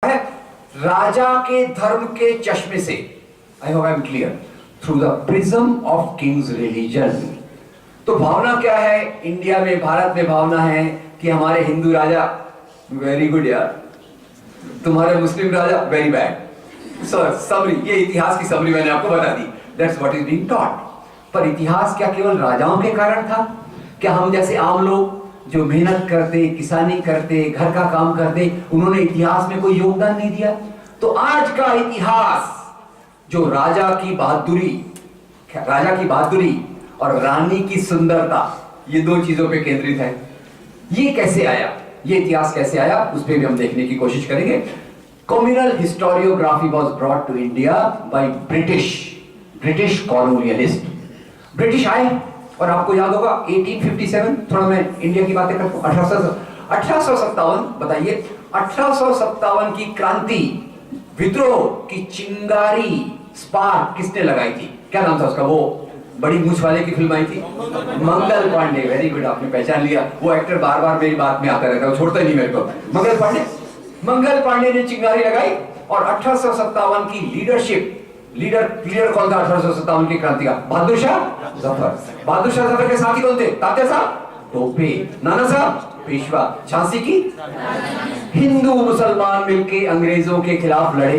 है राजा के धर्म के चश्मे से, I hope I am clear, through the prism of Kings religion. तो भावना क्या है इंडिया में, भारत में? भावना है कि हमारे हिंदू राजा वेरी गुड यार, तुम्हारे मुस्लिम राजा वेरी बैड। समरी, ये इतिहास की समरी मैंने आपको बता दी, that's what is being taught. पर इतिहास क्या केवल राजाओं के कारण था? क्या हम जैसे आम लोग जो मेहनत करते, किसानी करते, घर का काम करते, उन्होंने इतिहास में कोई योगदान नहीं दिया? तो आज का इतिहास जो राजा की बहादुरी और रानी की सुंदरता, ये दो चीजों पे केंद्रित है। ये कैसे आया, ये इतिहास कैसे आया, उस पर भी हम देखने की कोशिश करेंगे। Communal historiography was brought to India by British colonialist. British आए और आपको याद होगा 1857, थोड़ा मैं इंडिया की बातें करता हूं, 1857, बताइए 1857 की क्रांति, विद्रोह की चिंगारी, स्पार्क किसने लगाई थी? क्या नाम था उसका? वो बड़ी मूछ वाले की फिल्म आई थी, मंगल पांडे। वेरी गुड, आपने पहचान लिया। वो एक्टर बार बार मेरी बात में आता रहता है, वो छोड़ता ही नहीं मेरे को। मंगल पांडे ने चिंगारी लगाई और 1857 की लीडर कौन था 1857 की क्रांति का? बहादुर शाह जफर के साथी कौन थे? तात्या साहब टोपे, नाना साहब पेशवा, झांसी की हिंदू मुसलमान मिलके अंग्रेजों के खिलाफ लड़े।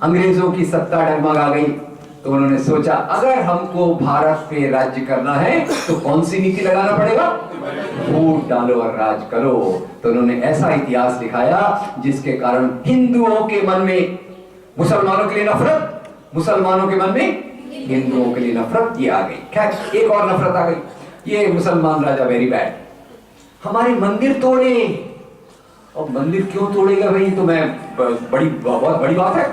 अंग्रेजों की सत्ता डगमगा गई तो उन्होंने सोचा अगर हमको भारत पे राज्य करना है तो कौन सी नीति लगाना पड़ेगा? वोट डालो और राज करो। तो उन्होंने ऐसा इतिहास दिखाया जिसके कारण हिंदुओं के मन में मुसलमानों के लिए नफरत, मुसलमानों के मन में हिंदुओं के लिए नफरत, ये आ गई। खैर एक और नफरत आ गई, ये मुसलमान राजा वेरी बैड, हमारे मंदिर तोड़े। और मंदिर क्यों तोड़ेगा भाई? तो मैं बहुत बड़ी बात है,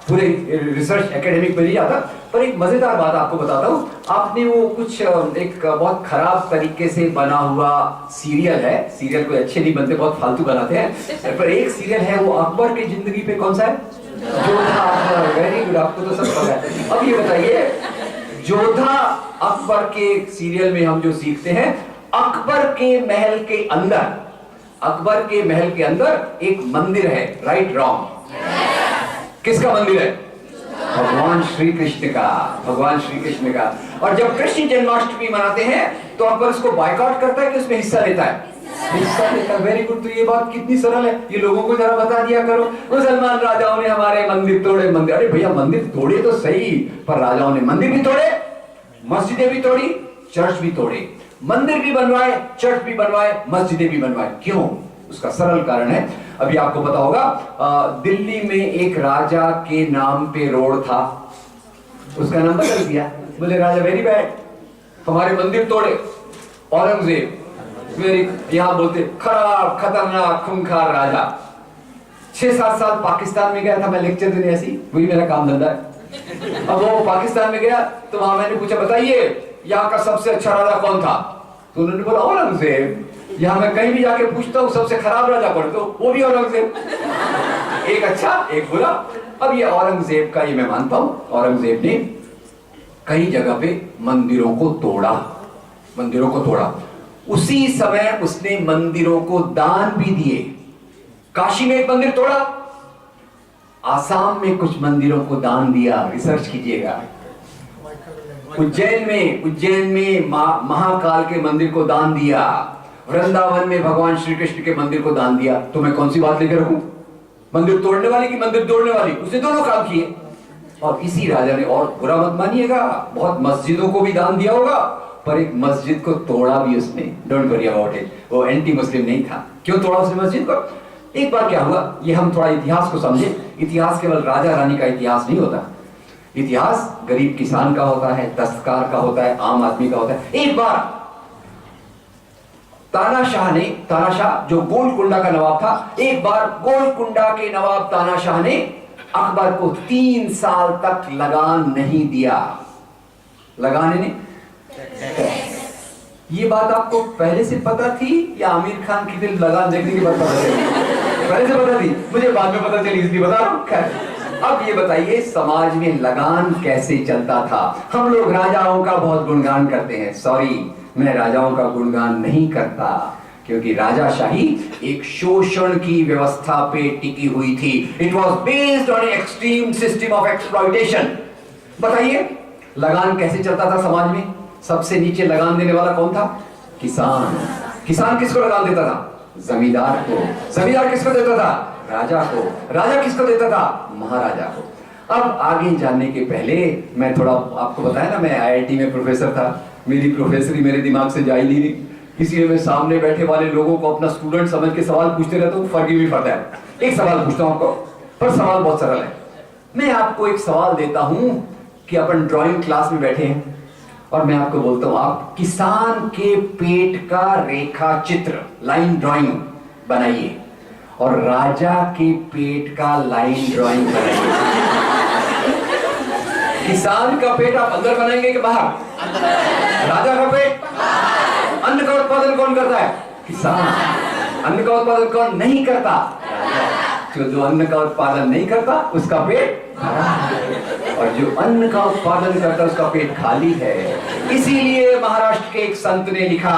पूरे रिसर्च एकेडमिक में नहीं जाता, पर एक मजेदार बात आपको बताता हूँ। आपने वो कुछ एक बहुत खराब तरीके से बना हुआ सीरियल है, सीरियल कोई अच्छे नहीं बनते, बहुत फालतू बनाते हैं, पर एक सीरियल है वो अकबर की जिंदगी पे, कौन सा है? जोधा अकबर। वेरी गुड, आपको तो सब पता है। अब ये बताइए, जोधा अकबर के सीरियल में हम जो सीखते हैं, अकबर के महल के अंदर एक मंदिर है, राइट रॉन्ग? किसका मंदिर है? भगवान श्री कृष्ण का। और जब कृष्ण जन्माष्टमी मनाते हैं तो अकबर उसको बायकॉट करता है कि उसमें हिस्सा लेता है? Very good. तो ये बात कितनी सरल है, ये लोगों को जरा बता दिया करो। मुसलमान राजाओं ने हमारे मंदिर तोड़े। अरे भैया, मंदिर तोड़े तो सही, पर राजाओं ने मंदिर भी तोड़े, मस्जिदें भी तोड़ी, चर्च भी तोड़े। मंदिर भी बनवाए, चर्च भी बनवाए, मस्जिदें भी बनवाए। क्यों? उसका सरल कारण है, अभी आपको पता होगा, दिल्ली में एक राजा के नाम पे रोड था, उसका नाम बदल दिया, बोले राजा वेरी बैड, हमारे मंदिर तोड़े। औरंगजेब, यहां बोलते खराब, खतरनाक, खूंखार राजा। 6-7 साल पाकिस्तान में गया था मैं लेक्चर देने, ऐसी वही मेरा काम धंधा है। अब वो पाकिस्तान में गया तो वहां मैंने पूछा, बताइए यहाँ का सबसे अच्छा राजा कौन था? तो उन्होंने बोला औरंगजेब। यहाँ मैं कहीं भी जाके पूछता हूँ सबसे खराब राजा कौन, तो वो भी औरंगजेब। एक अच्छा एक बुरा। अब ये औरंगजेब का, ये मैं मानता हूँ, औरंगजेब ने कई जगह पे मंदिरों को तोड़ा। उसी समय उसने मंदिरों को दान भी दिए। काशी में एक मंदिर तोड़ा, आसाम में कुछ मंदिरों को दान दिया, रिसर्च कीजिएगा। उज्जैन में महाकाल के मंदिर को दान दिया, वृंदावन में भगवान श्री कृष्ण के मंदिर को दान दिया। तो मैं कौन सी बात लेकर रखूं? मंदिर तोड़ने वाली की मंदिर तोड़ने वाली? उसने दोनों काम किए। और इसी राजा ने, और बुरा मत मानिएगा, बहुत मस्जिदों को भी दान दिया होगा, पर एक मस्जिद को तोड़ा भी उसने। डोंट वरी अबाउट इट, वो एंटी मुस्लिम नहीं था। क्यों तोड़ा उसने मस्जिद को? एक बार क्या हुआ, ये हम थोड़ा इतिहास को समझे। इतिहास केवल राजा रानी का इतिहास नहीं होता, इतिहास गरीब किसान का होता है, दस्तकार का होता है, आम आदमी का होता है। एक बार तानाशाह जो गोलकुंडा का नवाब था, एक बार गोलकुंडा के नवाब तानाशाह ने अकबर को 3 साल तक लगान नहीं दिया। लगाने ने, ये बात आपको पहले से पता थी या आमिर खान की फिल्म लगान देखने के बाद पता चली? पहले से पता थी, मुझे बाद में पता चली, इसलिए बता रहा हूं। अब ये बताइए, समाज में लगान कैसे चलता था? हम लोग राजाओं का बहुत गुणगान करते हैं। सॉरी, मैं राजाओं का गुणगान नहीं करता, क्योंकि राजाशाही एक शोषण की व्यवस्था पे टिकी हुई थी। It was based on extreme system of exploitation. बताइए लगान कैसे चलता था समाज में? सबसे नीचे लगान देने वाला कौन था? किसान। किसान किसको लगान देता था? जमींदार को। जमींदार किसको देता था? राजा को। राजा किसको देता था? महाराजा को। अब आगे जानने के पहले मैं थोड़ा आपको बताया ना, मैं आईआईटी में प्रोफेसर था। मेरी प्रोफेसरी मेरे दिमाग से जा ही नहीं, इसलिए मैं सामने बैठे वाले लोगों को अपना स्टूडेंट समझ के सवाल पूछते रहता हूँ। फर्क भी पड़ता है। एक सवाल पूछता हूँ आपको, पर सवाल बहुत सरल है। मैं आपको एक सवाल देता हूं कि अपन ड्राइंग क्लास में बैठे हैं और मैं आपको बोलता हूं आप किसान के पेट का रेखा चित्र, लाइन ड्राइंग बनाइए, और राजा के पेट का लाइन ड्राइंग बनाइए। किसान का पेट आप अंदर बनाएंगे कि बाहर? राजा का पेट? अन्न का उत्पादन कौन करता है? किसान। अन्न का उत्पादन कौन नहीं करता? जो अन्न का उत्पादन नहीं करता उसका पेट भरा है, और जो अन्न का उत्पादन करता उसका पेट खाली है। इसीलिए महाराष्ट्र के एक संत ने लिखा,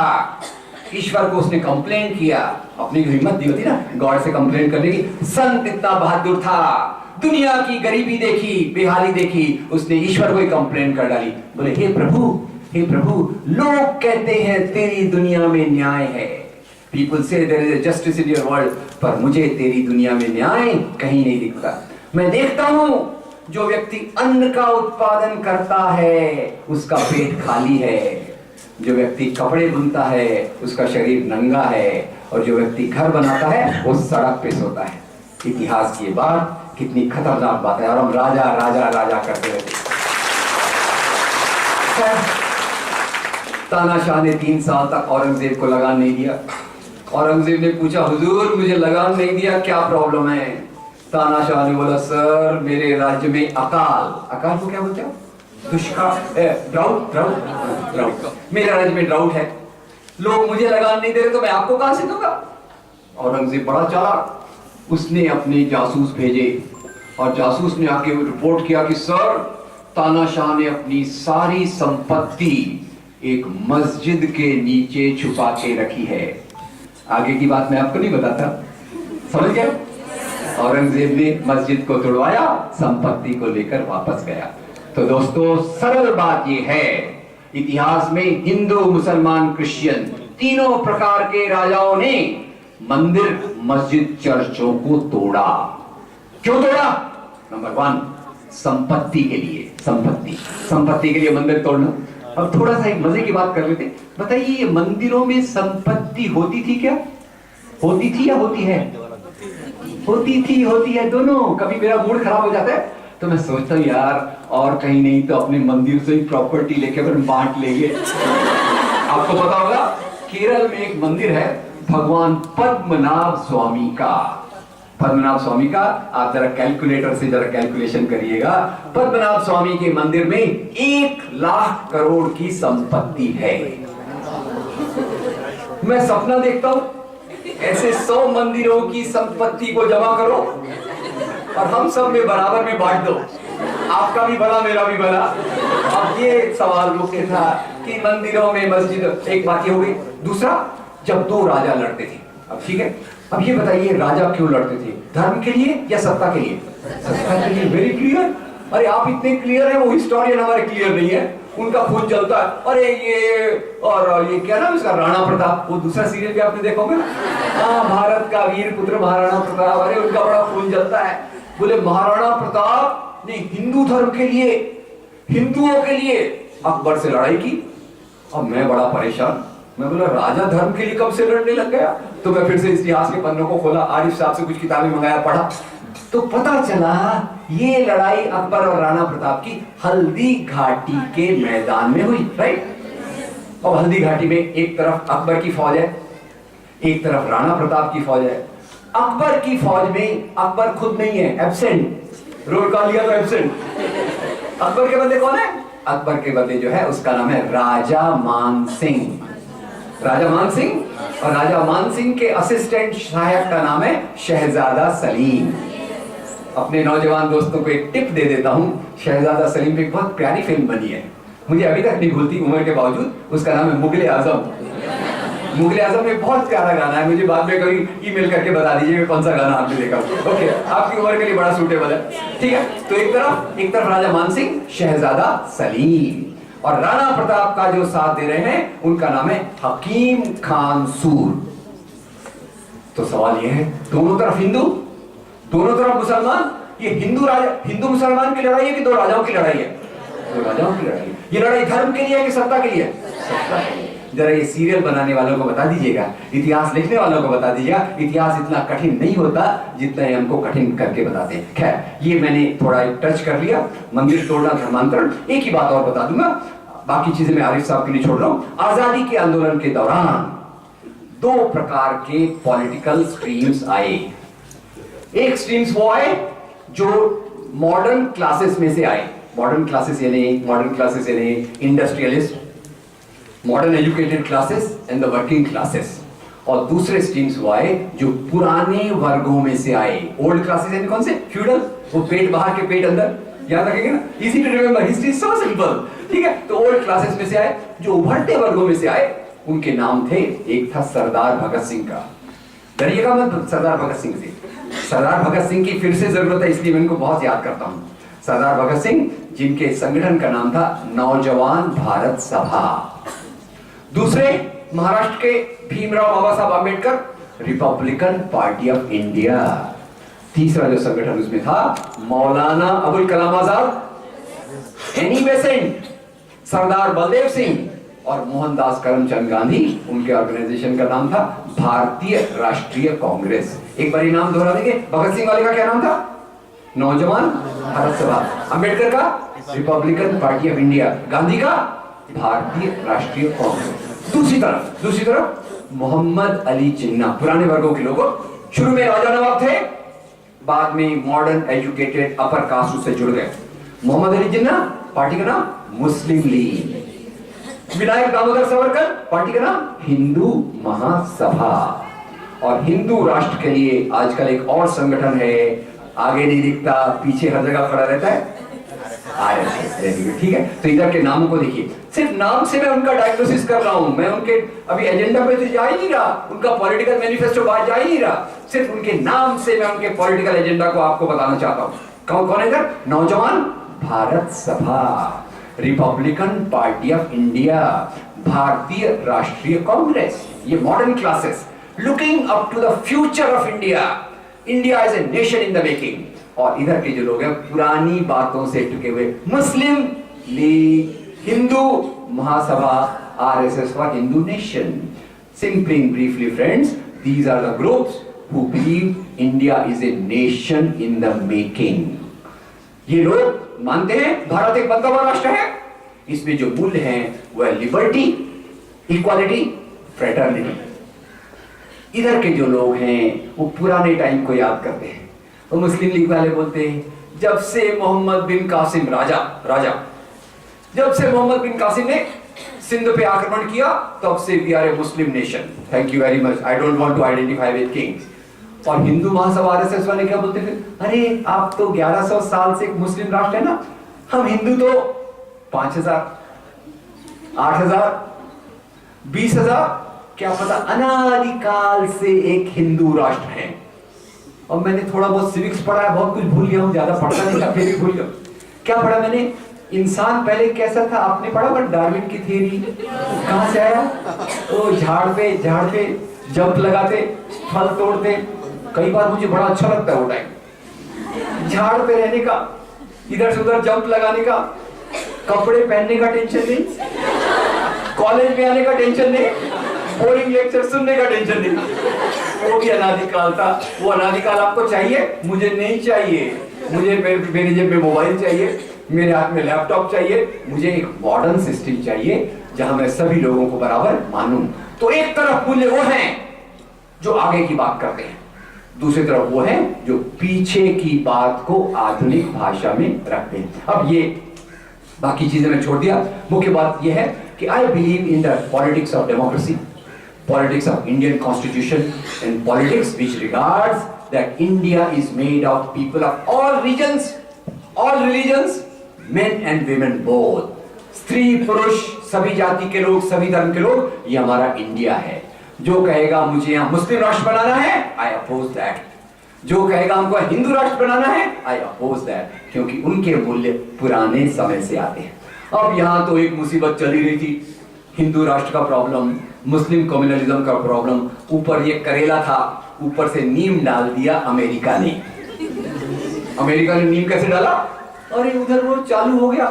ईश्वर को उसने कंप्लेन किया, अपनी हिम्मत दी होती ना गॉड से कंप्लेन करने की। संत इतना बहादुर था, दुनिया की गरीबी देखी, बेहाली देखी, उसने ईश्वर को ही कंप्लेन कर डाली। बोले हे प्रभु, हे प्रभु, लोग कहते हैं तेरी दुनिया में न्याय है, people say there is justice in your world, पर मुझे तेरी दुनिया में न्याय कहीं नहीं दिखता। मैं देखता हूं जो व्यक्ति अन्न का उत्पादन करता है उसका पेट खाली है, जो व्यक्ति कपड़े बुनता है उसका शरीर नंगा है, और जो व्यक्ति घर बनाता है वो सड़क पे सोता है। इतिहास की बात कितनी खतरनाक बात है, और हम राजा राजा राजा करते रहते। तानाशाह ने 3 साल तक औरंगजेब को लगान नहीं दिया। औरंगजेब ने पूछा, हुजूर मुझे लगान नहीं दिया, क्या प्रॉब्लम है? तानाशाह ने बोला, सर मेरे राज्य में अकाल, अकाल को क्या बोलते हो? दुष्काल, ड्राउट, ड्राउट, मेरे राज्य में ड्राउट है, लोग मुझे लगान नहीं दे रहे तो मैं आपको कहां से दूंगा? औरंगजेब बड़ा चालाक, उसने अपने जासूस भेजे, और जासूस ने आके रिपोर्ट किया कि सर तानाशाह ने अपनी सारी संपत्ति एक मस्जिद के नीचे छुपा के रखी है। आगे की बात मैं आपको नहीं बताता, समझ गए? औरंगजेब ने मस्जिद को तोड़वाया, संपत्ति को लेकर वापस गया। तो दोस्तों सरल बात यह है, इतिहास में हिंदू, मुसलमान, क्रिश्चियन तीनों प्रकार के राजाओं ने मंदिर, मस्जिद, चर्चों को तोड़ा। क्यों तोड़ा? नंबर 1 संपत्ति के लिए, संपत्ति के लिए मंदिर तोड़ना। अब थोड़ा सा एक मजे की बात कर लेते। बताइए ये मंदिरों में संपत्ति होती थी क्या? होती थी या होती है? होती थी, होती है, दोनों। कभी मेरा मूड खराब हो जाता है तो मैं सोचता हूँ यार और कहीं नहीं तो अपने मंदिर से ही प्रॉपर्टी लेके फिर बांट लेंगे। आपको पता होगा केरल में एक मंदिर है भगवान पद्मनाभ स्वामी का। पद्मनाभ स्वामी का आप जरा कैलकुलेटर से जरा कैलकुलेशन करिएगा। पद्मनाभ स्वामी के मंदिर में 1 लाख करोड़ की संपत्ति है। मैं सपना देखता हूं ऐसे 100 मंदिरों की संपत्ति को जमा करो और हम सब में बराबर में बांट दो, आपका भी भला मेरा भी भला। अब ये सवाल मुख्य था कि मंदिरों में मस्जिद, एक बात ये हो गई। दूसरा, जब 2 राजा लड़ते थे, अब ठीक है, अब ये बताइए राजा क्यों लड़ते थे? धर्म के लिए या सत्ता के लिए? सत्ता के लिए। Very clear. अरे आप इतने क्लियर है, वो हिस्टोरियन हमारे क्लियर नहीं है, उनका खून जलता है। अरे ये और ये क्या नाम इसका, राणा प्रताप, वो दूसरा सीरियल भी आपने देखा होगा, हाँ, भारत का वीर पुत्र महाराणा प्रताप, अरे उनका बड़ा खून जलता है। बोले महाराणा प्रताप ने हिंदू धर्म के लिए, हिंदुओं के लिए अकबर से लड़ाई की। अब मैं बड़ा परेशान, मैं बोला राजा धर्म के लिए कब से लड़ने लग गया? तो मैं फिर से इतिहास के पन्नों को खोला, आरिफ साहब से कुछ किताबें मंगाया, पढ़ा, तो पता चला ये लड़ाई अकबर और राणा प्रताप की हल्दी घाटी के मैदान में हुई। राइट? अब हल्दी घाटी में एक तरफ अकबर की फौज है, एक तरफ राणा प्रताप की फौज है। अकबर की फौज में अकबर खुद नहीं है, एब्सेंट, रोल कॉल लिया तो एब्सेंट। अकबर के बंदे कौन है? अकबर के बंदे जो है उसका नाम है राजा मान सिंह। राजा मान सिंह, और राजा मान सिंह के असिस्टेंट सहायक का नाम है शहजादा सलीम। अपने नौजवान दोस्तों को एक टिप दे देता हूं, शहजादा सलीम पे एक बहुत प्यारी फिल्म बनी है, मुझे अभी तक नहीं भूलती उम्र के बावजूद, उसका नाम है मुगले आजम। मुगले आजम में बहुत प्यारा गाना है, मुझे बाद में कभी ईमेल करके बता दीजिए कौन सा गाना आपने देखा। ओके, आपकी उम्र के लिए बड़ा सूटेबल है, ठीक है। तो एक तरफ राजा मानसिंह, शहजादा सलीम, और राणा प्रताप का जो साथ दे रहे हैं उनका नाम है हकीम खान सूर। तो सवाल यह है, दोनों तरफ हिंदू, दोनों तरफ मुसलमान, ये हिंदू मुसलमान की लड़ाई है कि दो राजाओं की लड़ाई है? दो राजाओं की लड़ाई है। ये लड़ाई धर्म के लिए है कि सत्ता के लिए? सत्ता के लिए। जरा ये सीरियल बनाने वालों को बता दीजिएगा, इतिहास लिखने वालों को बता दीजिएगा, इतिहास इतना कठिन नहीं होता जितना ये हमको कठिन करके बताते हैं। खैर, ये मैंने थोड़ा टच कर लिया, मंदिर तोड़ना, धर्मांतरण। एक ही बात और बता दूंगा, बाकी चीजें मैं आरिफ साहब के लिए छोड़ रहा हूं। आजादी के आंदोलन के दौरान दो प्रकार के पॉलिटिकल स्ट्रीम्स आए। एक स्ट्रीम्स वो आए जो मॉडर्न क्लासेस में से आए, मॉडर्न क्लासेस यानी industrialist, modern educated classes and the working classes. और दूसरे स्ट्रीम्स वो आए जो पुराने वर्गों में से आए। ओल्ड क्लासेस यानी कौन से? फ्यूडल, वो पेट बाहर के पेट अंदर, याद रखेंगे ना, easy to remember, history so simple, ठीक है। तो ओल्ड क्लासेस में से आए, जो उभरते वर्गों में से आए, उनके नाम थे, एक था सरदार भगत सिंह का, डरिएगा मत, सरदार भगत सिंह से। सरदार भगत सिंह की फिर से जरूरत है, इसलिए मैं इनको बहुत याद करता हूं। सरदार भगत सिंह, जिनके संगठन का नाम था नौजवान भारत सभा। दूसरे, महाराष्ट्र के भीमराव बाबा Saheb Ambedkar, Republican party of India. तीसरा जो संगठन उसमें था, मौलाना अबुल कलाम आजाद, एनी बेसेंट, सरदार बलदेव सिंह और मोहनदास करमचंद गांधी। उनके ऑर्गेनाइजेशन का नाम था भारतीय राष्ट्रीय कांग्रेस। एक बार नाम दोहरा देंगे, भगत सिंह वाले का क्या नाम था? नौजवान भारत सभा। अम्बेडकर का Republican party of India. Gandhi का भारतीय राष्ट्रीय कांग्रेस। दूसरी तरफ मोहम्मद अली जिन्ना, पुराने वर्गों के लोगों, शुरू में राजा नवाब थे, बाद में मॉडर्न एजुकेटेड अपर कास्ट से जुड़ गए। मोहम्मद अली जिन्ना, पार्टी का नाम मुस्लिम लीग। विनायक दामोदर सावरकर, पार्टी का नाम हिंदू महासभा। और हिंदू राष्ट्र के लिए आजकल एक और संगठन है, आगे नहीं दिखता, पीछे हर जगह खड़ा रहता है, आरएसएस। ठीक है, तो इधर के नामों को देखिए, सिर्फ नाम से मैं उनका डायग्नोसिस कर रहा हूं, मैं उनके अभी एजेंडा पे तो जा ही नहीं रहा, उनका पॉलिटिकल मैनिफेस्टो बाहर जा ही नहीं रहा, सिर्फ उनके नाम से मैं उनके पॉलिटिकल एजेंडा को आपको बताना चाहता हूं। कौन कौन है इधर? नौजवान भारत सभा, रिपब्लिकन पार्टी ऑफ इंडिया, भारतीय राष्ट्रीय कांग्रेस। ये modern classes looking up to the future of India, India is a nation in the making. और इधर के जो लोग हैं पुरानी बातों से टुके हुए, Muslim League, Hindu Mahasabha, RSS for Hindu nation. Simply and briefly friends, these are the groups who believe India is a nation in the making. ये लोग मानते हैं भारत एक बनता हुआ राष्ट्र है, इसमें जो मूल्य हैं वह लिबर्टी, इक्वालिटी, फ्रेटर्निटी। इधर के जो लोग हैं वो पुराने टाइम को याद करते हैं। तो मुस्लिम लीग वाले बोलते हैं जब से मोहम्मद बिन कासिम राजा जब से मोहम्मद बिन कासिम ने सिंध पे आक्रमण किया तब से we are a Muslim nation, thank you very much, I don't want to identify with kings. और हिंदू महासभा आरएसएस वाले क्या बोलते हैं, अरे आप तो 1100 साल से एक मुस्लिम राष्ट्र है ना, हम हिंदू तो 5000, 8000, 20000, क्या पता अनादिकाल से एक हिंदू राष्ट्र है। और मैंने थोड़ा बहुत सिविक्स पढ़ा है, बहुत कुछ भूल गया हूं, ज्यादा पढ़ता नहीं था, फिर भी भूल गया। क्या पढ़ा मैंने? इंसान पहले कैसा था आपने पढ़ा, बट डार्विन की थ्योरी कहां से आया? तो झाड़ पे जंप लगाते, फल तोड़ते। कई बार मुझे बड़ा अच्छा लगता है वो टाइम, झाड़ पे रहने का, इधर से उधर जंप लगाने का, कपड़े पहनने का टेंशन नहीं, कॉलेज में आने का टेंशन नहीं, बोरिंग लेक्चर सुनने का टेंशन नहीं। वो भी अनादिकाल था। वो अनादिकाल आपको चाहिए? मुझे नहीं चाहिए। मुझे मेरी जेब में मोबाइल चाहिए, मेरे हाथ में लैपटॉप चाहिए, मुझे एक मॉडर्न सिस्टम चाहिए जहां मैं सभी लोगों को बराबर मानूं। तो एक तरफ मूल्य वो हैं जो आगे की बात करते हैं, दूसरी तरफ वो हैं जो पीछे की बात को आधुनिक भाषा में रखते हैं। अब ये बाकी चीजें मैं छोड़ दिया, मुख्य बात यह है कि I believe in the politics of democracy, politics of Indian constitution, and politics which regards that India is made of people of all regions, all religions, men and women both, स्त्री पुरुष सभी जाति के लोग, सभी धर्म के लोग, ये हमारा इंडिया है। जो कहेगा मुझे यहां मुस्लिम राष्ट्र बनाना है, आई अपोज दैट। जो कहेगा हमको हिंदू राष्ट्र बनाना है, आई अपोज दैट, क्योंकि उनके मूल्य पुराने समय से आते हैं। अब यहां तो एक मुसीबत चली रही थी, हिंदू राष्ट्र का प्रॉब्लम, मुस्लिम कम्युनलिज्म का प्रॉब्लम, ऊपर ये करेला था, ऊपर से नीम डाल दिया अमेरिका ने। अमेरिका ने नीम कैसे डाला? अरे उधर वो चालू हो गया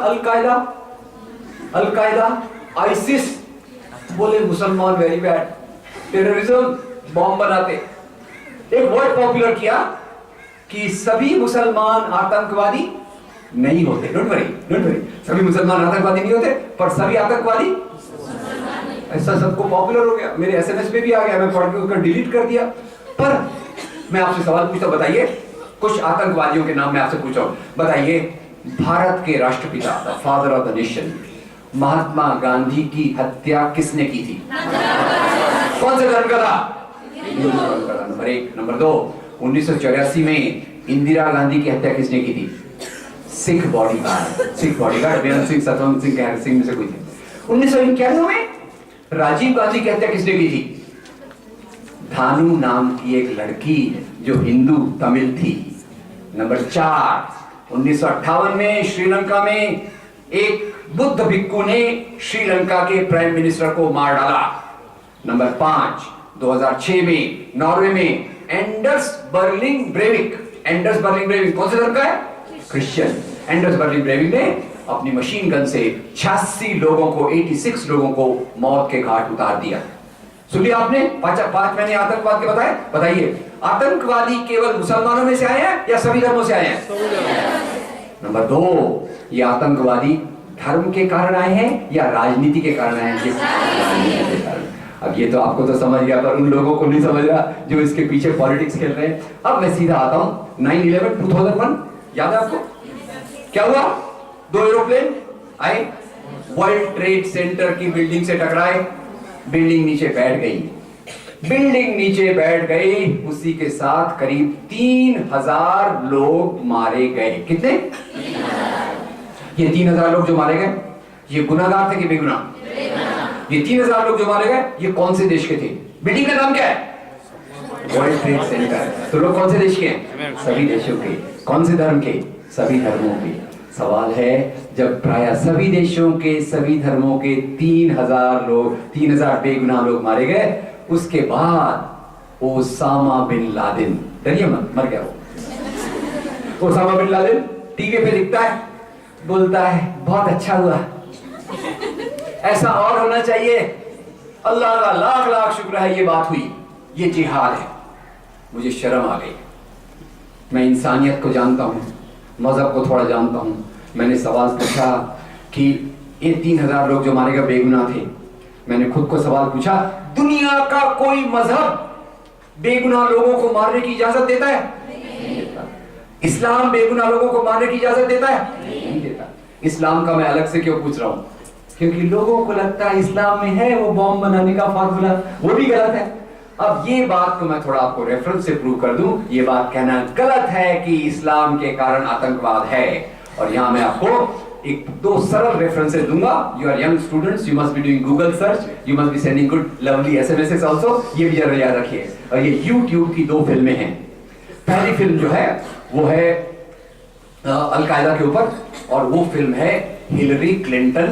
अलकायदा, आईसिस, बोले मुसलमान वेरी बैड, टेररिज्म, बॉम्ब बनाते। एक वर्ड पॉपुलर किया कि सभी मुसलमान आतंकवादी नहीं होते। डोंट वरी, सभी मुसलमान आतंकवादी नहीं होते, पर सभी आतंकवादी, ऐसा सबको पॉपुलर हो गया। मेरे एसएमएस में भी आ गया, मैं पढ़ के उसका डिलीट कर दिया। पर मैं आपसे सवाल पूछता, बताइए कुछ आतंकवादियों के नाम मैं आपसे पूछा हूं, बताइए भारत के राष्ट्रपिता, the father of the nation, Mahatma Gandhi की हत्या किसने की थी? कौन से धर्म का था? हिंदू धर्म का था, नंबर एक। नंबर दो, 1984 में इंदिरा गांधी की हत्या किसने की थी? सिख बॉडीगार्ड बेअंत सिंह, सतवंत सिंह, गैर सिंह में से कोई थे। 1991 में राजीव गांधी की हत्या किसने की थी? धानु नाम की एक लड़की जो हिंदू तमिल थी। नंबर चार, 1958 में श्रीलंका में एक बुद्ध भिक्खु ने श्रीलंका के प्राइम मिनिस्टर को मार डाला। नंबर पांच, 2006 में नॉर्वे में एंडर्स बर्लिंग ब्रेविक कौन से धर्म का है? क्रिश्चियन। एंडर्स बर्लिंग ब्रेविक ने अपनी मशीन गन से 86 लोगों को मौत के घाट उतार दिया। सुनिए आपने, पांच मैंने आतंकवाद के बताइए आतंकवादी केवल मुसलमानों में से आए हैं या सभी धर्मों से आए हैं? नंबर दो, ये आतंकवादी धर्म के कारण आए हैं या राजनीति के कारण आए हैं? अब ये तो आपको तो समझ गया, पर उन लोगों को नहीं समझ रहा जो इसके पीछे पॉलिटिक्स खेल रहे हैं। अब मैं सीधा आता हूं 9/11 2001, याद है आपको? क्या हुआ? 2 एरोप्लेन आए, वर्ल्ड ट्रेड सेंटर की बिल्डिंग से टकराए, बिल्डिंग नीचे बैठ गई, उसी के साथ करीब 3000 लोग मारे गए। कितने? ये 3000 लोग जो मारे गए, ये गुनाहगार थे कि बेगुनाह? ये 3000 लोग जो मारे गए, ये कौन से देश के थे? बिल्डिंग का नाम क्या है? World trade centre. तो लोग कौन से देश के हैं? सभी देशों के। कौन से धर्म के? सभी धर्मों के। सवाल है, जब प्राय सभी देशों के, सभी धर्मों के 3000 बेगुनाह लोग मारे गए, उसके बाद ओसामा बिन लादेन, डरिए मत, मर गया वो। ओसामा बिन लादेन टीवी पे दिखता है, बोलता है बहुत अच्छा हुआ, ऐसा और होना चाहिए, अल्लाह का लाख लाख शुक्र है ये बात हुई, ये जिहाद है। मुझे शर्म आ गई। मैं इंसानियत को जानता हूं, मजहब को थोड़ा जानता हूं। मैंने सवाल पूछा कि ये 3000 लोग जो मारे गए बेगुनाह थे। मैंने खुद को सवाल पूछा, दुनिया का कोई मजहब बेगुनाह लोगों को मारने की इजाजत देता है? नहीं देता। इस्लाम बेगुनाह लोगों को मारने की इजाजत देता है? नहीं देता। इस्लाम का मैं अलग से क्यों पूछ रहा हूं? क्योंकि लोगों को लगता है इस्लाम में है वो बॉम्ब बनाने का फार्मूला, वो भी गलत है। अब ये बात को मैं थोड़ा आपको रेफरेंस से प्रूव कर दूं, ये बात कहना गलत है कि इस्लाम के कारण आतंकवाद है। और यहां मैं आपको एक दो सरल रेफरेंसेस दूंगा। You are young students, you must be doing Google search, you must be sending good lovely SMS also, ये भी जरूर याद रखिए। और ये यूट्यूब की 2 फिल्में हैं। पहली फिल्म जो है वो है अलकायदा के ऊपर, और वो फिल्म है Hillary Clinton,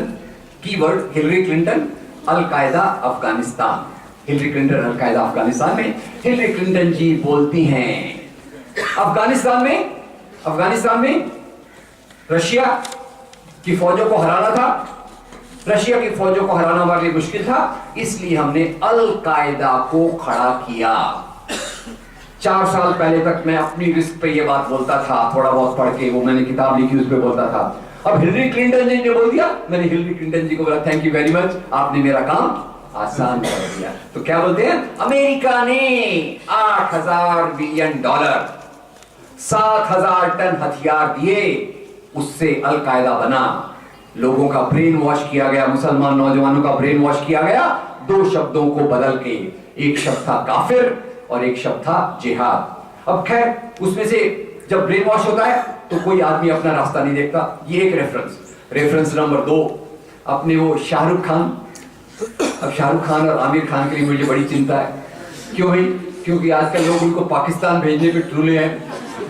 keyword Hillary Clinton al Qaeda Afghanistan. Hillary Clinton al Qaeda Afghanistan में हिलरी क्लिंटन जी बोलती हैं, अफगानिस्तान में रशिया की फौजों को हराना था, रशिया की फौजों को हराना हमारे लिए मुश्किल था, इसलिए हमने अलकायदा को खड़ा किया। 4 साल पहले तक मैं अपनी रिस्क पे ये बात बोलता था, थोड़ा बहुत पढ़ के, वो मैंने किताब लिखी उस पे बोलता था। अब हिलरी क्लिंटन जी ने बोल दिया, मैंने हिलरी क्लिंटन जी को बोला थैंक यू वेरी मच, आपने मेरा काम आसान कर दिया। तो क्या बोलते हैं, अमेरिका ने $8000 बिलियन 7000 टन हथियार दिए, उससे अलकायदा बना। लोगों का ब्रेन वॉश किया गया, मुसलमान नौजवानों का ब्रेन वॉश किया गया 2 शब्दों को बदल के। एक शब्द था काफिर और एक शब्द था जिहाद। अब खैर उसमें से जब ब्रेन वॉश होता है तो कोई आदमी अपना रास्ता नहीं देखता। ये एक रेफरेंस नंबर 2, अपने वो शाहरुख खान अब शाहरुख खान और आमिर खान के लिए मुझे बड़ी चिंता है। क्यों भाई? क्योंकि आजकल लोग उनको पाकिस्तान भेजने पे तुले हैं।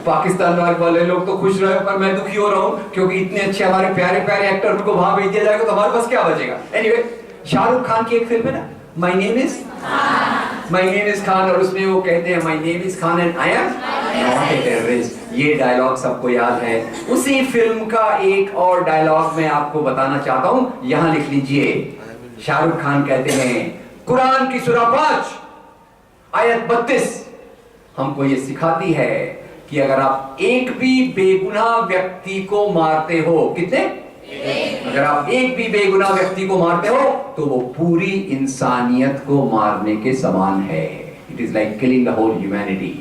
पाकिस्तान वाले लोग तो खुश रहे, पर मैं दुखी हो रहा हूँ क्योंकि इतने अच्छे हमारे प्यारे प्यारे एक्टर उनको वहां भेज दिया जाएगा तो हमारे पास क्या बचेगा। एनीवे, शाहरुख खान की एक फिल्म है ना, माय नेम इज खान, और उसमें वो कहते हैं my name is Khan and I am not a terrorist. ये डायलॉग सबको याद है। उसी फिल्म का एक और डायलॉग मैं आपको बताना चाहता हूं, यहां लिख लीजिए। शाहरुख खान कहते हैं, कुरान की सूरा 5 आयत 32 हमको ये सिखाती है कि अगर आप एक भी बेगुनाह व्यक्ति को मारते हो, कितने? अगर आप एक भी बेगुनाह व्यक्ति को मारते हो तो वो पूरी इंसानियत को मारने के समान है। It is like killing the whole humanity.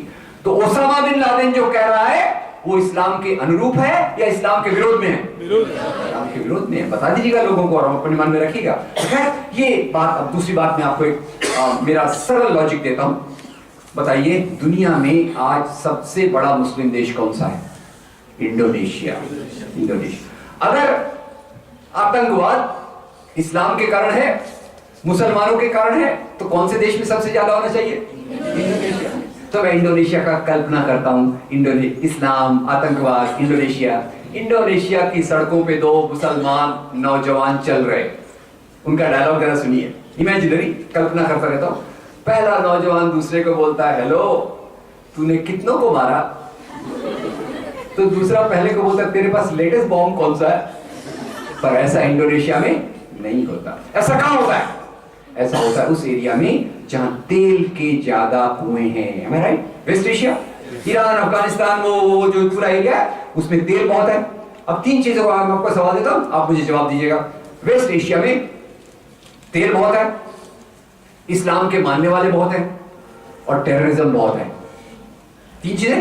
तो ओसामा बिन लादेन जो कह रहा है वो इस्लाम के अनुरूप है या इस्लाम के विरोध में है? इस्लाम के विरोध में है। बता दीजिएगा लोगों को और अपने मन में रखिएगा। खैर, ये बात, अब दूसरी बात मैं आपको एक मेरा सरल लॉजिक देता हूं। बताइए, दुनिया में आज सबसे बड़ा मुस्लिम देश कौन सा है? इंडोनेशिया। अगर आतंकवाद इस्लाम के कारण है, मुसलमानों के कारण है, तो कौन से देश में सबसे ज्यादा होना चाहिए? इंडोनेशिया। तो मैं इंडोनेशिया का कल्पना करता हूं, इस्लाम, आतंकवाद, इंडोनेशिया की सड़कों पे 2 मुसलमान नौजवान चल रहे। उनका डायलॉग जरा सुनिए, इमेजिनरी कल्पना करता रहता हूं। पहला नौजवान दूसरे को बोलता है, हेलो, तूने कितनों को मारा? तो दूसरा पहले को बोलता है, तेरे पास लेटेस्ट बॉम्ब कौन सा है? पर ऐसा इंडोनेशिया में नहीं होता। ऐसा कहां होता है? ऐसा होता है उस एरिया में जहां तेल के ज्यादा कुएं हैं। Am I right? West Asia, Iran, Afghanistan, वो जो पूरा एरिया है उसमें तेल बहुत है। अब 3 चीजों का मैं आपको सवाल देता हूं, आप मुझे जवाब दीजिएगा। वेस्ट एशिया में तेल बहुत है, इस्लाम के मानने वाले बहुत हैं, और टेररिज्म बहुत है। 3 चीजें,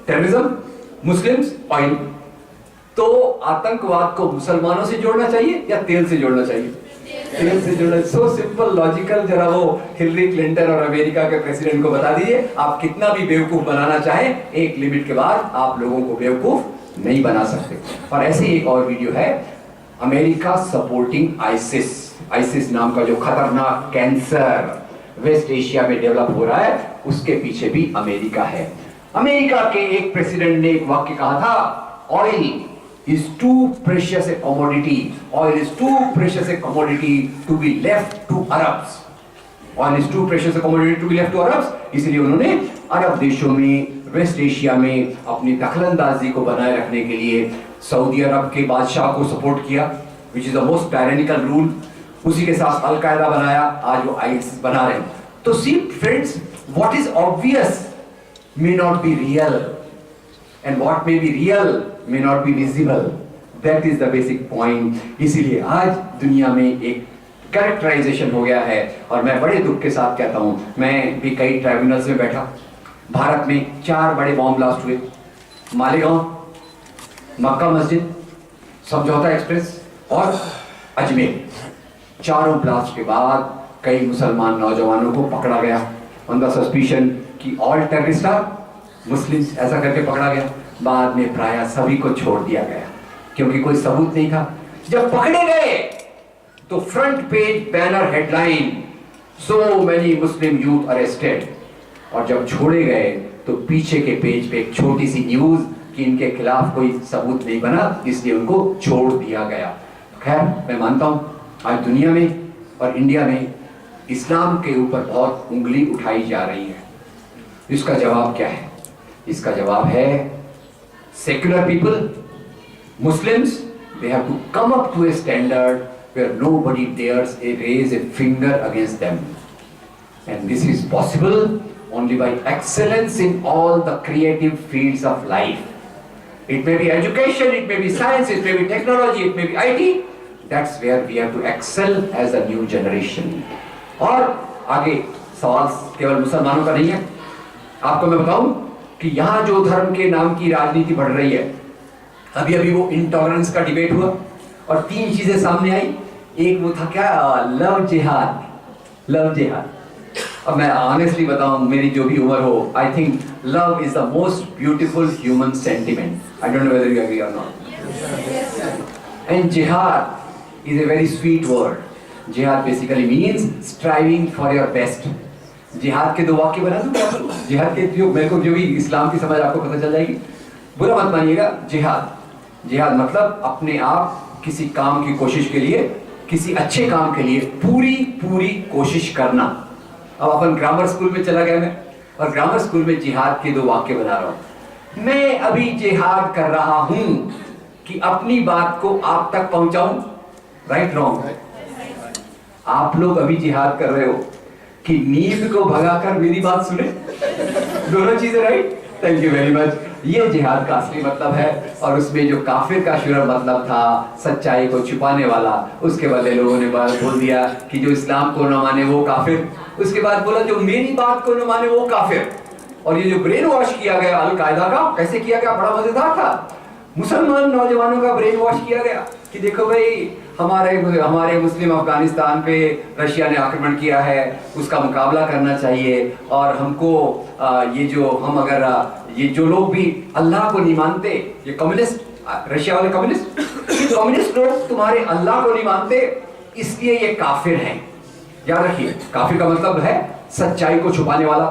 टेररिज्म, मुस्लिम्स, ऑयल। तो आतंकवाद को मुसलमानों से जोड़ना चाहिए या तेल से जोड़ना चाहिए? तेल से जोड़ना। So simple, logical. जरा वो हिलरी क्लिंटन और अमेरिका के प्रेसिडेंट को बता दीजिए, आप कितना भी बेवकूफ बनाना चाहें, एक लिमिट के बाद आप लोगों को बेवकूफ नहीं बना सकते। और ऐसे एक और वीडियो है, अमेरिका सपोर्टिंग आइसिस नाम का जो खतरनाक कैंसर वेस्ट एशिया में डेवलप हो रहा है, उसके पीछे भी अमेरिका है। अमेरिका के एक प्रेसिडेंट ने एक वाक्य कहा था, oil is too precious a commodity. Oil is too precious a commodity to be left to Arabs. Oil is too precious a commodity to be left to Arabs. इसलिए उन्होंने अरब देशों में, वेस्ट एशिया में अपनी दखलंदाजी को बनाए रखने के लिए सऊदी अरब के बादशाह को सपोर्ट किया, which is the most tyrannical rule. उसी के साथ अल-कायदा बनाया, आज वो आईएसआईएस बना रहे हैं। तो see friends, what is obvious may not be real, and what may be real may not be visible. That is the basic point. इसीलिए आज दुनिया में एक कैरेक्टराइजेशन हो गया है, और मैं बड़े दुख के साथ कहता हूं, मैं भी कई ट्राइब्यूनल्स में बैठा। भारत में 4 बड़े बॉम्ब ब्लास्ट हुए, मालेगांव, मक्का मस्जिद, समझौता एक्सप्रेस और अजमेर। चारों ब्लास्ट के बाद कई मुसलमान नौजवानों को पकड़ा गया ऑन द सस्पिशन कि ऑल टेररिस्ट आर मुस्लिम्स, ऐसा करके पकड़ा गया। बाद में प्रायः सभी को छोड़ दिया गया क्योंकि कोई सबूत नहीं था। जब पकड़े गए तो front page banner headline, so many Muslim youth arrested, और जब छोड़े गए तो पीछे के पेज पे एक छोटी सी न्यूज कि इनके खिलाफ कोई सबूत नहीं बना, इसलिए उनको छोड़ दिया गया। खैर, मैं मानता हूं आज दुनिया में और इंडिया में इस्लाम के ऊपर बहुत उंगली उठाई जा रही है। इसका जवाब क्या है? इसका जवाब है, secular people, Muslims, they have to come up to a standard where nobody dares raise a finger against them. And this is possible only by excellence in all the creative fields of life. It may be education, it may be science, it may be technology, it may be IT. That's where we have to excel as a new generation. और आगे सवाल केवल मुसलमानों का नहीं है। आपको मैं बताऊं कि यहां जो धर्म के नाम की राजनीति बढ़ रही है, अभी वो इंटॉलरेंस का डिबेट हुआ और 3 चीजें सामने आई। एक वो था क्या, लव जिहाद। अब मैं ऑनेस्टली बताऊं, मेरी जो भी उम्र हो, I think love is the most beautiful human sentiment. I don't know whether you agree or not. And jihad is a very sweet word. Jihad basically means striving for your best. Jihad के 2 वाक्य बना दूं क्या? जिहाद के जो मेरे को जो भी इस्लाम की समझ आपको पता चल जाएगी, बुरा मत मानिएगा। जिहाद मतलब अपने आप किसी काम की कोशिश के लिए, किसी अच्छे काम के लिए पूरी कोशिश करना। अब अपन ग्रामर स्कूल में चला गया मैं, और ग्रामर स्कूल में जिहाद के 2 वाक्य बना रहा हूं। मैं अभी जिहाद कर रहा हूं कि अपनी बात को आप तक पहुंचाऊं। Right wrong? आप लोग अभी जिहाद कर रहे हो कि नींद को भगाकर मेरी बात सुने। दोनों चीजें right. Thank you very much. ये जिहाद का असली मतलब है, और उसमें जो काफिर का शुरू मतलब था सच्चाई को छुपाने वाला, उसके बदले लोगों ने बोल दिया कि जो इस्लाम को न माने वो काफिर। उसके बाद बोला जो मेरी बात को न माने वो काफिर। और ये जो ब्रेन वॉश किया गया अल-कायदा का, कैसे किया गया, बड़ा मजेदार था। मुसलमान नौजवानों का ब्रेन वॉश किया गया कि देखो भाई हमारे मुस्लिम अफगानिस्तान पे रशिया ने आक्रमण किया है, उसका मुकाबला करना चाहिए, और हमको ये जो लोग भी अल्लाह को नहीं मानते, ये कम्युनिस्ट, रशिया वाले कम्युनिस्ट लोग तुम्हारे अल्लाह को नहीं मानते, इसलिए ये काफिर हैं। याद रखिए, काफिर का मतलब है सच्चाई को छुपाने वाला।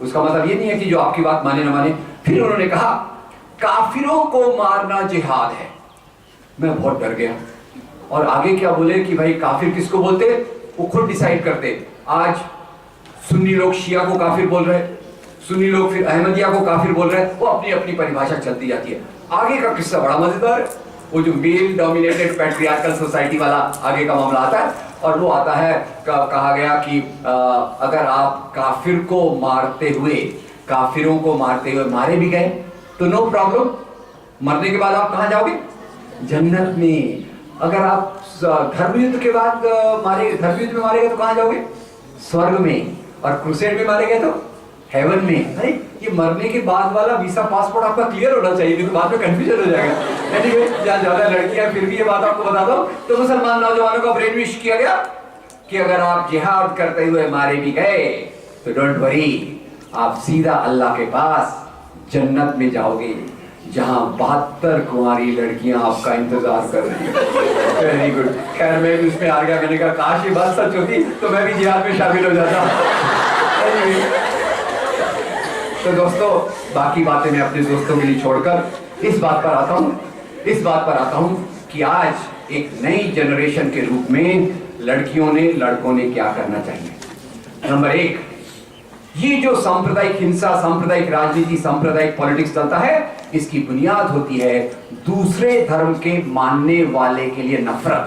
उसका मतलब ये नहीं है कि जो आपकी बात माने ना माने। फिर उन्होंने कहा काफिरों को मारना जिहाद है। मैं बहुत डर गया। और आगे क्या बोले कि भाई काफिर किसको बोलते, वो खुद डिसाइड करते। आज सुन्नी लोग शिया को काफिर बोल रहे, सुन्नी लोग फिर अहमदिया को काफिर बोल रहे, वो अपनी अपनी परिभाषा चलती जाती है। आगे का किस्सा बड़ा मजेदार है। वो जो मेल डोमिनेटेड पैट्रियार्कल सोसाइटी वाला आगे का मामला आता है, और वो आता है कहा गया कि अगर आप काफिरों को मारते हुए मारे भी गए तो नो प्रॉब्लम, मरने के बाद आप कहाँ जाओगे? जन्नत में। अगर आप धर्म युद्ध के बाद धर्म युद्ध में मारे गए तो कहाँ जाओगे? स्वर्ग में। और क्रूसेड में मारे गए तो हेवन में। अरे ये मरने के बाद वाला वीसा पासपोर्ट आपका क्लियर होना चाहिए, नहीं तो बाद में कंफ्यूजन हो जाएगा। एनीवे, जहाँ ज्यादा लड़कियां, फिर भी ये बात आपको बता दो, तो मुसलमान नौजवानों का ब्रेन वॉश किया गया कि अगर आप जिहाद करते हुए मारे भी गए तो डोंट वरी, आप सीधा अल्लाह के पास जन्नत में जाओगे, जहां 72 कुंवारी लड़कियां आपका इंतजार कर रही हैं। Very good. खैर मैं भी उसमें आ गया। मैंने कहा काश ये बात सच होती तो मैं भी जिहाद में शामिल हो जाता। तो दोस्तों, बाकी बातें मैं अपने दोस्तों के लिए छोड़कर इस बात पर आता हूं कि आज एक नई जनरेशन के रूप में लड़कों ने क्या करना चाहिए। नंबर 1, ये जो सांप्रदायिक हिंसा, सांप्रदायिक राजनीति, सांप्रदायिक पॉलिटिक्स चलता है, इसकी बुनियाद होती है दूसरे धर्म के मानने वाले के लिए नफरत।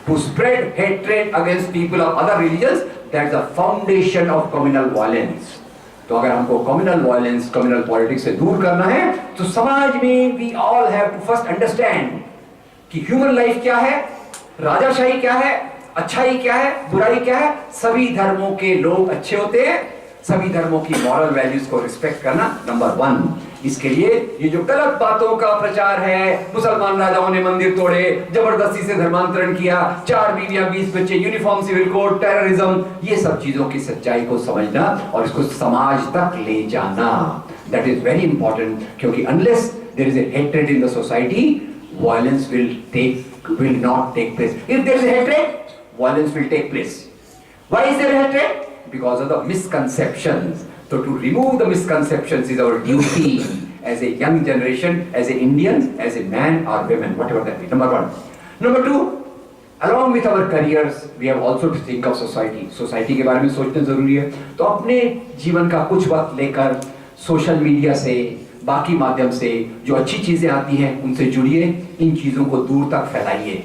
To spread hatred against people of other religions, that's the foundation of communal violence. तो अगर हमको communal violence, communal politics से दूर करना है, तो समाज में we all have to first understand कि human life क्या है, राजाशाही क्या है, अच्छाई क्या है, बुराई क्या है। सभी धर्मों के लोग अच्छे होते हैं, सभी धर्मों की मॉरल वैल्यूज को रिस्पेक्ट करना नंबर 1। इसके लिए ये जो गलत बातों का प्रचार है, मुसलमान राजाओं ने मंदिर तोड़े, जबरदस्ती से धर्मांतरण किया, 4 बीवियां 20 बच्चे, यूनिफॉर्म सिविल कोड, टेररिज्म, ये सब चीजों की सच्चाई को समझना और इसको समाज तक ले जाना, दैट इज वेरी इंपॉर्टेंट। क्योंकि unless there is a hatred in the society, violence will not take place. If there is a hatred, violence will take place. Why is there hatred? Because of the misconceptions. So to remove the misconceptions is our duty as a young generation, as a Indians, as a man or women, whatever that be. Number 1. Number 2, along with our careers, we have also to think of society. Society के बारे में सोचना जरूरी है। तो अपने जीवन का कुछ वक्त लेकर सोशल मीडिया से, बाकी माध्यम से जो अच्छी चीजें आती हैं उनसे जुड़िए, इन चीजों को दूर तक फैलाइए।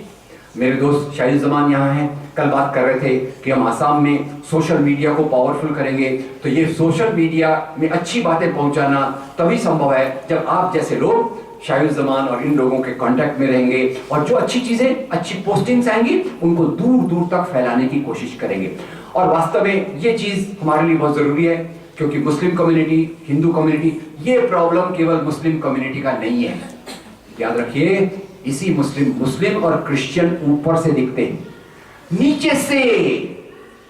मेरे दोस्त शाहिद-उज़्ज़मान यहाँ हैं, कल बात कर रहे थे कि हम आसाम में सोशल मीडिया को पावरफुल करेंगे। तो ये सोशल मीडिया में अच्छी बातें पहुंचाना तभी संभव है जब आप जैसे लोग शाहिद-उज़्ज़मान और इन लोगों के कांटेक्ट में रहेंगे, और जो अच्छी चीजें, अच्छी पोस्टिंग्स आएंगी उनको दूर दूर तक फैलाने की कोशिश करेंगे। और वास्तव में ये चीज हमारे लिए बहुत जरूरी है, क्योंकि मुस्लिम कम्युनिटी, हिंदू कम्युनिटी, ये प्रॉब्लम केवल मुस्लिम कम्युनिटी का नहीं है। याद रखिए, इसी मुस्लिम और क्रिश्चियन ऊपर से दिखते हैं, नीचे से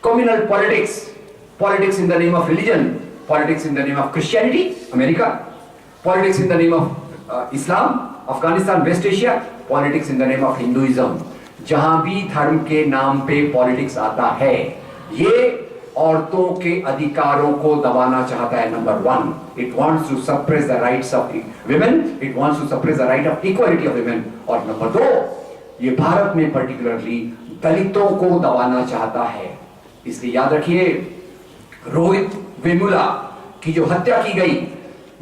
communal politics in the name of religion, politics in the name of Christianity America, politics in the name of Islam Afghanistan West Asia, politics in the name of Hinduism, जहां भी धर्म के नाम पे पॉलिटिक्स आता है, ये औरतों के अधिकारों को दबाना चाहता है। Number one, it wants to suppress the rights of women, it wants to suppress the right of equality of women. और नंबर दो, ये भारत में पर्टिकुलरली दलितों को दबाना चाहता है। इसलिए याद रखिए, रोहित वेमुला की जो हत्या की गई,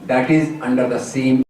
that is under the same